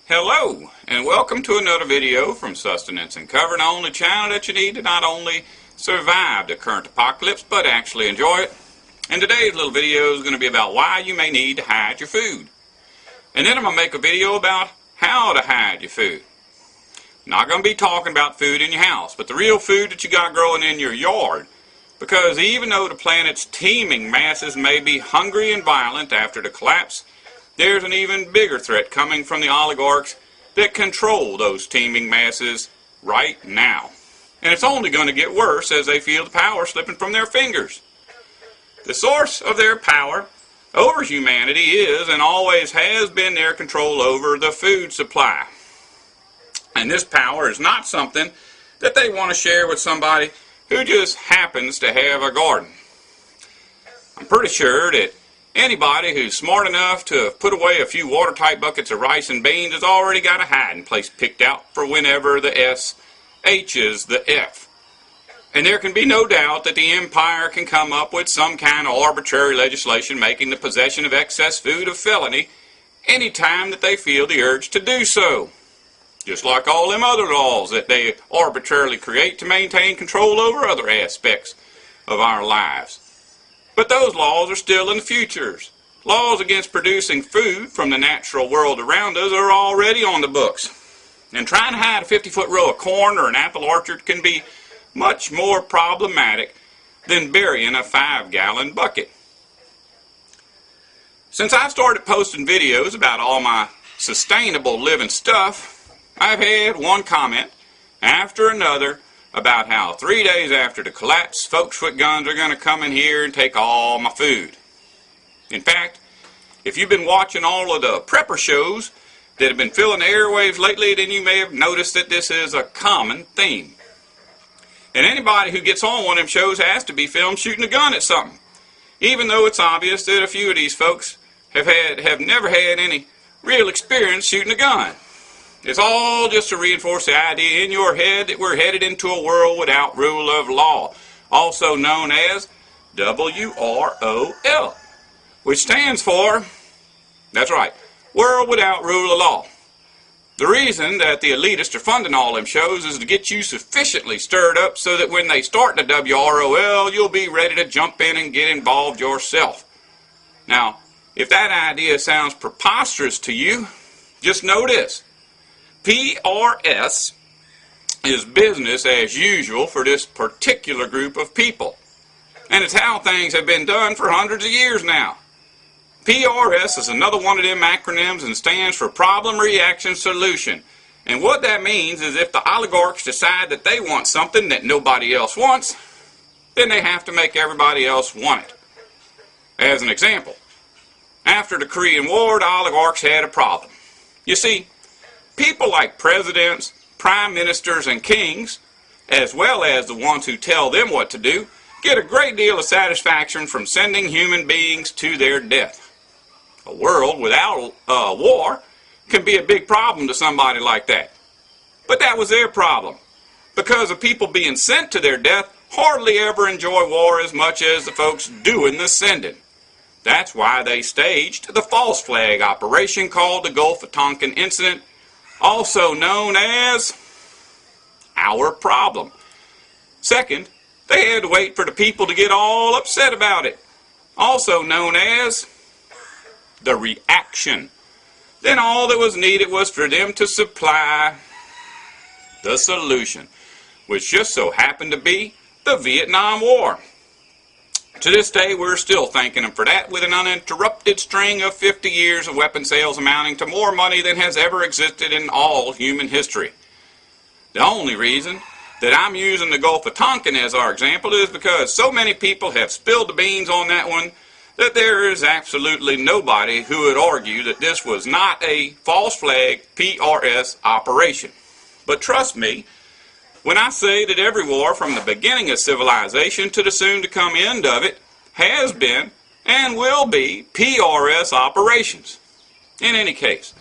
Hello, and welcome to another video from Sustenance and Cover, the only channel that you need to not only survive the current apocalypse, but actually enjoy it. And today's little video is going to be about why you may need to hide your food. And then I'm going to make a video about how to hide your food. Not going to be talking about food in your house, but the real food that you got growing in your yard. Because even though the planet's teeming masses may be hungry and violent after the collapse, there's an even bigger threat coming from the oligarchs that control those teeming masses right now. And it's only going to get worse as they feel the power slipping from their fingers. The source of their power over humanity is and always has been their control over the food supply. And this power is not something that they want to share with somebody who just happens to have a garden. I'm pretty sure that anybody who's smart enough to have put away a few watertight buckets of rice and beans has already got a hiding place picked out for whenever the S H's the F. And there can be no doubt that the empire can come up with some kind of arbitrary legislation making the possession of excess food a felony anytime that they feel the urge to do so. Just like all them other laws that they arbitrarily create to maintain control over other aspects of our lives. But those laws are still in the futures. Laws against producing food from the natural world around us are already on the books. And trying to hide a 50-foot row of corn or an apple orchard can be much more problematic than burying a 5-gallon bucket. Since I started posting videos about all my sustainable living stuff, I've had one comment after another about how 3 days after the collapse, folks with guns are going to come in here and take all my food. In fact, if you've been watching all of the prepper shows that have been filling the airwaves lately, then you may have noticed that this is a common theme. And anybody who gets on one of them shows has to be filmed shooting a gun at something, even though it's obvious that a few of these folks have never had any real experience shooting a gun. It's all just to reinforce the idea in your head that we're headed into a world without rule of law, also known as WROL, which stands for, that's right, World Without Rule of Law. The reason that the elitists are funding all them shows is to get you sufficiently stirred up so that when they start the WROL, you'll be ready to jump in and get involved yourself. Now, if that idea sounds preposterous to you, just know this. PRS is business as usual for this particular group of people. And it's how things have been done for hundreds of years now. PRS is another one of them acronyms and stands for Problem, Reaction, Solution. And what that means is if the oligarchs decide that they want something that nobody else wants, then they have to make everybody else want it. As an example, after the Korean War, the oligarchs had a problem. You see, people like presidents, prime ministers, and kings, as well as the ones who tell them what to do, get a great deal of satisfaction from sending human beings to their death. A world without war can be a big problem to somebody like that. But that was their problem, because the people being sent to their death hardly ever enjoy war as much as the folks doing the sending. That's why they staged the false flag operation called the Gulf of Tonkin Incident, also known as our problem. Second, they had to wait for the people to get all upset about it, also known as the reaction. Then all that was needed was for them to supply the solution, which just so happened to be the Vietnam War. To this day, we're still thanking them for that, with an uninterrupted string of 50 years of weapon sales amounting to more money than has ever existed in all human history. The only reason that I'm using the Gulf of Tonkin as our example is because so many people have spilled the beans on that one that there is absolutely nobody who would argue that this was not a false flag PRS operation. But trust me, when I say that every war from the beginning of civilization to the soon-to-come end of it has been and will be PRS operations. In any case,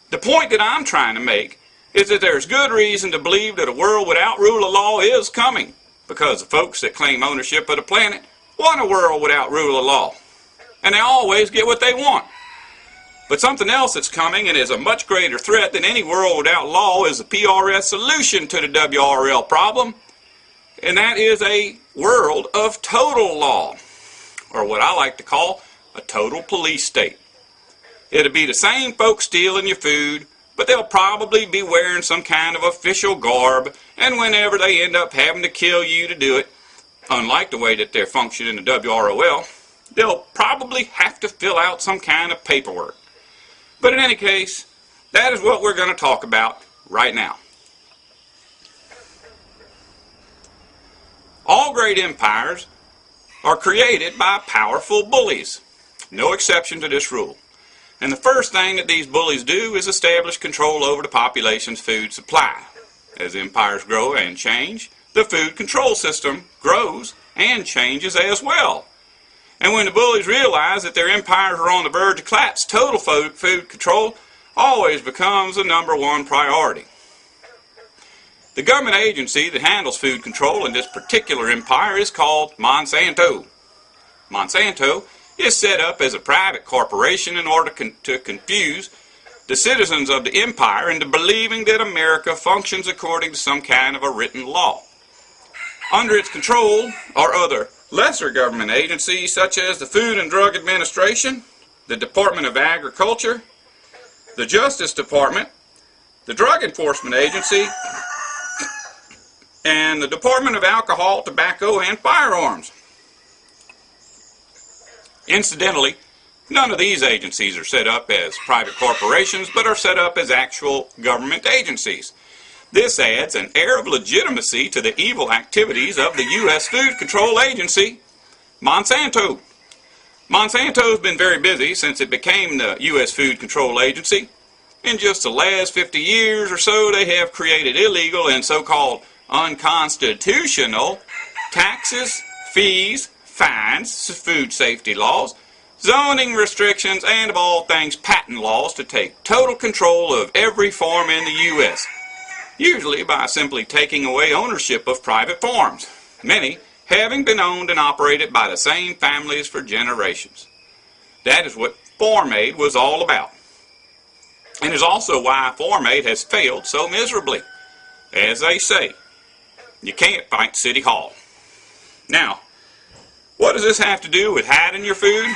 the point that I'm trying to make is that there's good reason to believe that a world without rule of law is coming, because the folks that claim ownership of the planet want a world without rule of law. And they always get what they want. But something else that's coming and is a much greater threat than any world without law is the PRS solution to the WRL problem, and that is a world of total law, or what I like to call a total police state. It'll be the same folks stealing your food, but they'll probably be wearing some kind of official garb, and whenever they end up having to kill you to do it, unlike the way that they're functioning in the WROL, they'll probably have to fill out some kind of paperwork. But in any case, that is what we're going to talk about right now. All great empires are created by powerful bullies. No exception to this rule. And the first thing that these bullies do is establish control over the population's food supply. As empires grow and change, the food control system grows and changes as well. And when the bullies realize that their empires are on the verge of collapse, total food control always becomes the #1 priority. The government agency that handles food control in this particular empire is called Monsanto. Monsanto is set up as a private corporation in order to confuse the citizens of the empire into believing that America functions according to some kind of a written law. Under its control are other lesser government agencies such as the Food and Drug Administration, the Department of Agriculture, the Justice Department, the Drug Enforcement Agency, and the Department of Alcohol, Tobacco, and Firearms. Incidentally, none of these agencies are set up as private corporations, but are set up as actual government agencies. This adds an air of legitimacy to the evil activities of the U.S. Food Control Agency, Monsanto. Monsanto's been very busy since it became the U.S. Food Control Agency. In just the last 50 years or so, they have created illegal and so-called unconstitutional taxes, fees, fines, food safety laws, zoning restrictions, and of all things patent laws to take total control of every farm in the U.S., usually by simply taking away ownership of private farms, many having been owned and operated by the same families for generations. That is what Farm Aid was all about, and is also why Farm Aid has failed so miserably. As they say, you can't fight City Hall. Now, what does this have to do with hiding your food?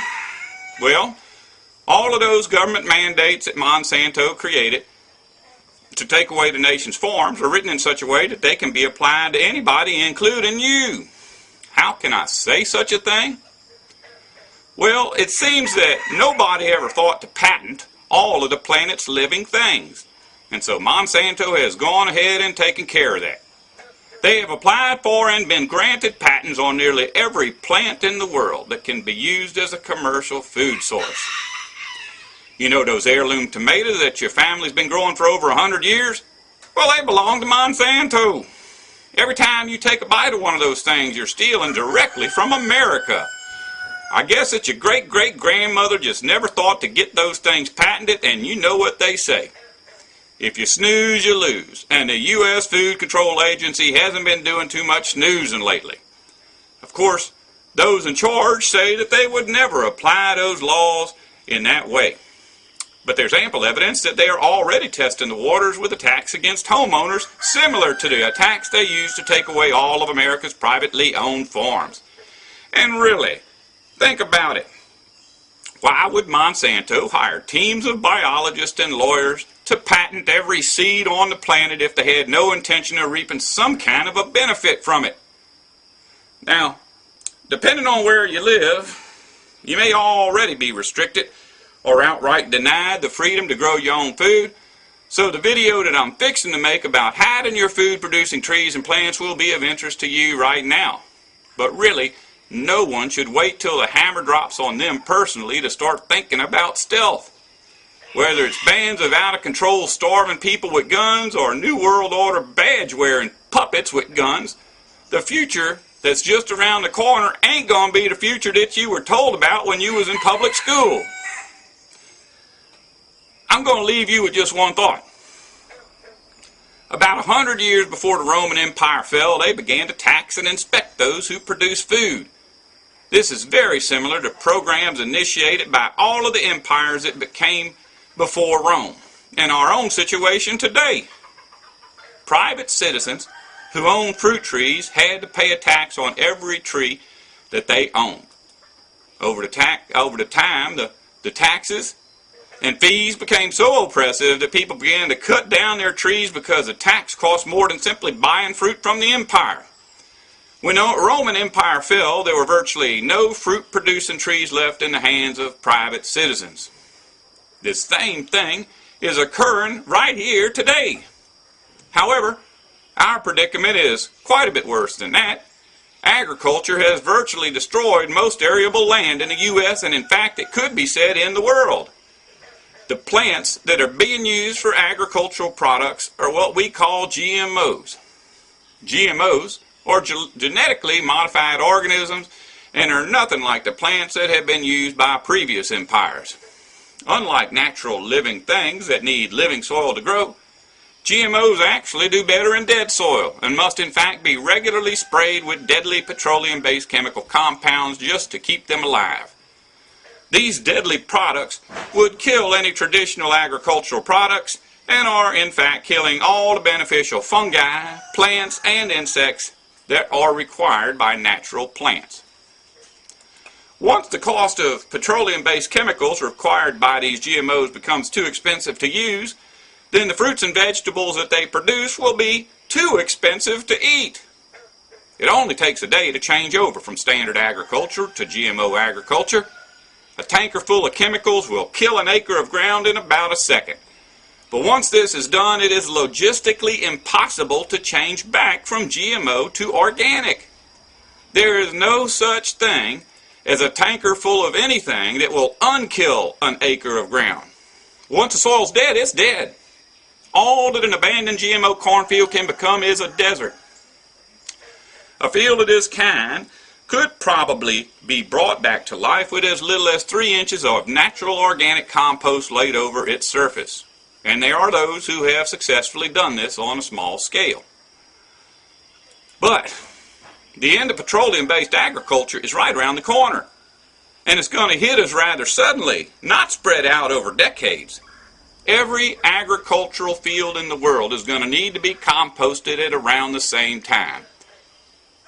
Well, all of those government mandates that Monsanto created to take away the nation's farms are written in such a way that they can be applied to anybody, including you. How can I say such a thing? Well, it seems that nobody ever thought to patent all of the planet's living things. And so Monsanto has gone ahead and taken care of that. They have applied for and been granted patents on nearly every plant in the world that can be used as a commercial food source. You know those heirloom tomatoes that your family's been growing for over 100 years? Well, they belong to Monsanto. Every time you take a bite of one of those things, you're stealing directly from America. I guess that your great-great-grandmother just never thought to get those things patented, and you know what they say. If you snooze, you lose, and the U.S. Food Control Agency hasn't been doing too much snoozing lately. Of course, those in charge say that they would never apply those laws in that way. But there's ample evidence that they are already testing the waters with attacks against homeowners similar to the attacks they used to take away all of America's privately owned farms. And really, think about it. Why would Monsanto hire teams of biologists and lawyers to patent every seed on the planet if they had no intention of reaping some kind of a benefit from it? Now, depending on where you live, you may already be restricted or outright denied the freedom to grow your own food. So the video that I'm fixing to make about hiding your food producing trees and plants will be of interest to you right now. But really, no one should wait till the hammer drops on them personally to start thinking about stealth. Whether it's bands of out-of-control starving people with guns or New World Order badge-wearing puppets with guns, the future that's just around the corner ain't gonna be the future that you were told about when you was in public school. I'm going to leave you with just one thought. About 100 years before the Roman Empire fell, they began to tax and inspect those who produce food. This is very similar to programs initiated by all of the empires that became before Rome. In our own situation today, private citizens who owned fruit trees had to pay a tax on every tree that they owned. Over the time, the taxes and fees became so oppressive that people began to cut down their trees because the tax cost more than simply buying fruit from the empire. When the Roman Empire fell, there were virtually no fruit-producing trees left in the hands of private citizens. This same thing is occurring right here today. However, our predicament is quite a bit worse than that. Agriculture has virtually destroyed most arable land in the U.S., and in fact it could be said in the world. The plants that are being used for agricultural products are what we call GMOs. GMOs are genetically modified organisms and are nothing like the plants that have been used by previous empires. Unlike natural living things that need living soil to grow, GMOs actually do better in dead soil and must in fact be regularly sprayed with deadly petroleum-based chemical compounds just to keep them alive. These deadly products would kill any traditional agricultural products and are in fact killing all the beneficial fungi, plants, and insects that are required by natural plants. Once the cost of petroleum-based chemicals required by these GMOs becomes too expensive to use, then the fruits and vegetables that they produce will be too expensive to eat. It only takes a day to change over from standard agriculture to GMO agriculture. A tanker full of chemicals will kill an acre of ground in about a second. But once this is done, it is logistically impossible to change back from GMO to organic. There is no such thing as a tanker full of anything that will unkill an acre of ground. Once the soil's dead, it's dead. All that an abandoned GMO cornfield can become is a desert. A field of this kind could probably be brought back to life with as little as 3 inches of natural organic compost laid over its surface. And there are those who have successfully done this on a small scale. But the end of petroleum-based agriculture is right around the corner. And it's going to hit us rather suddenly, not spread out over decades. Every agricultural field in the world is going to need to be composted at around the same time.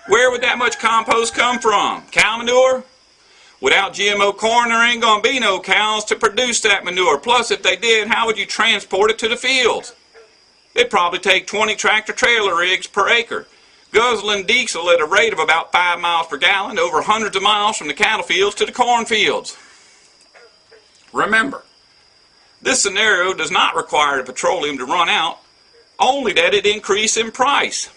Where would that much compost come from? Cow manure? Without GMO corn, there ain't going to be no cows to produce that manure. Plus, if they did, how would you transport it to the fields? It'd probably take 20 tractor-trailer rigs per acre, guzzling diesel at a rate of about 5 miles per gallon over hundreds of miles from the cattle fields to the corn fields. Remember, this scenario does not require the petroleum to run out, only that it increase in price.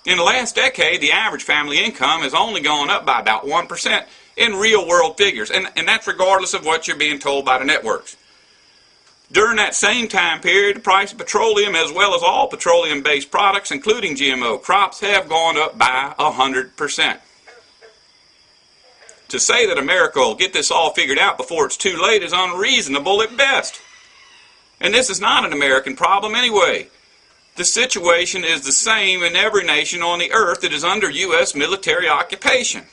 In the last decade, the average family income has only gone up by about 1% in real-world figures, and that's regardless of what you're being told by the networks. During that same time period, the price of petroleum, as well as all petroleum-based products, including GMO crops, have gone up by 100%. To say that America will get this all figured out before it's too late is unreasonable at best. And this is not an American problem anyway. The situation is the same in every nation on the earth that is under U.S. military occupation.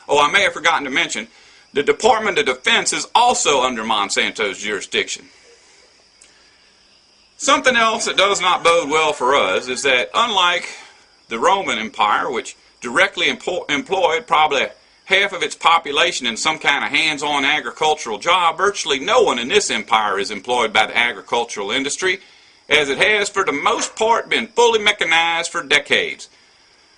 Oh, I may have forgotten to mention, the Department of Defense is also under Monsanto's jurisdiction. Something else that does not bode well for us is that unlike the Roman Empire, which directly employed probably half of its population in some kind of hands-on agricultural job, virtually no one in this empire is employed by the agricultural industry, as it has for the most part been fully mechanized for decades.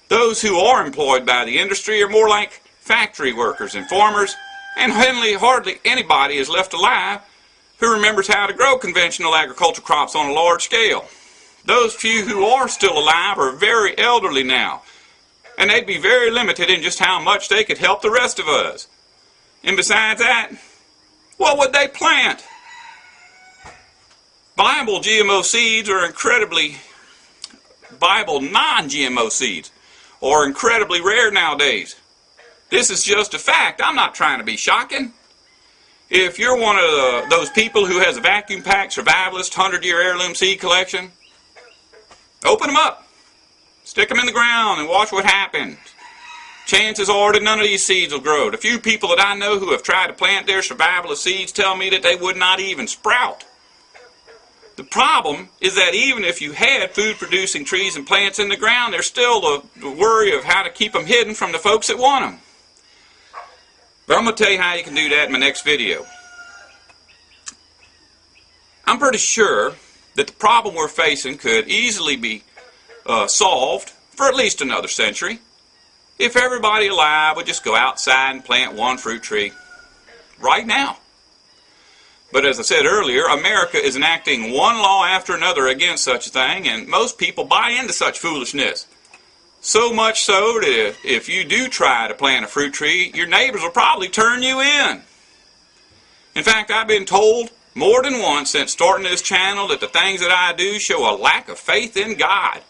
Those who are employed by the industry are more like factory workers and farmers, and hardly anybody is left alive who remembers how to grow conventional agricultural crops on a large scale. Those few who are still alive are very elderly now, and they'd be very limited in just how much they could help the rest of us. And besides that, what would they plant? Viable GMO seeds are viable non-GMO seeds are incredibly rare nowadays. This is just a fact. I'm not trying to be shocking. If you're one of those people who has a vacuum-packed survivalist 100-year heirloom seed collection, open them up, stick them in the ground, and watch what happens. chances are that none of these seeds will grow. The few people that I know who have tried to plant their survivalist seeds tell me that they would not even sprout. The problem is that even if you had food-producing trees and plants in the ground, there's still the worry of how to keep them hidden from the folks that want them. But I'm going to tell you how you can do that in my next video. I'm pretty sure that the problem we're facing could easily be solved for at least another century if everybody alive would just go outside and plant one fruit tree right now. But as I said earlier, America is enacting one law after another against such a thing, and most people buy into such foolishness. So much so that if you do try to plant a fruit tree, your neighbors will probably turn you in. In fact, I've been told more than once since starting this channel that the things that I do show a lack of faith in God.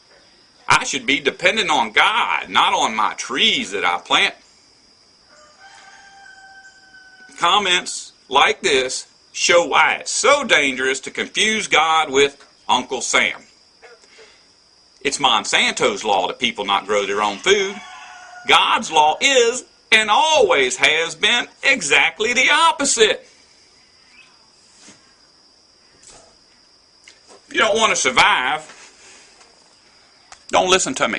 I should be dependent on God, not on my trees that I plant. Comments like this show why it's so dangerous to confuse God with Uncle Sam. It's Monsanto's law that people not grow their own food. God's law is, and always has been, exactly the opposite. If you don't want to survive, don't listen to me.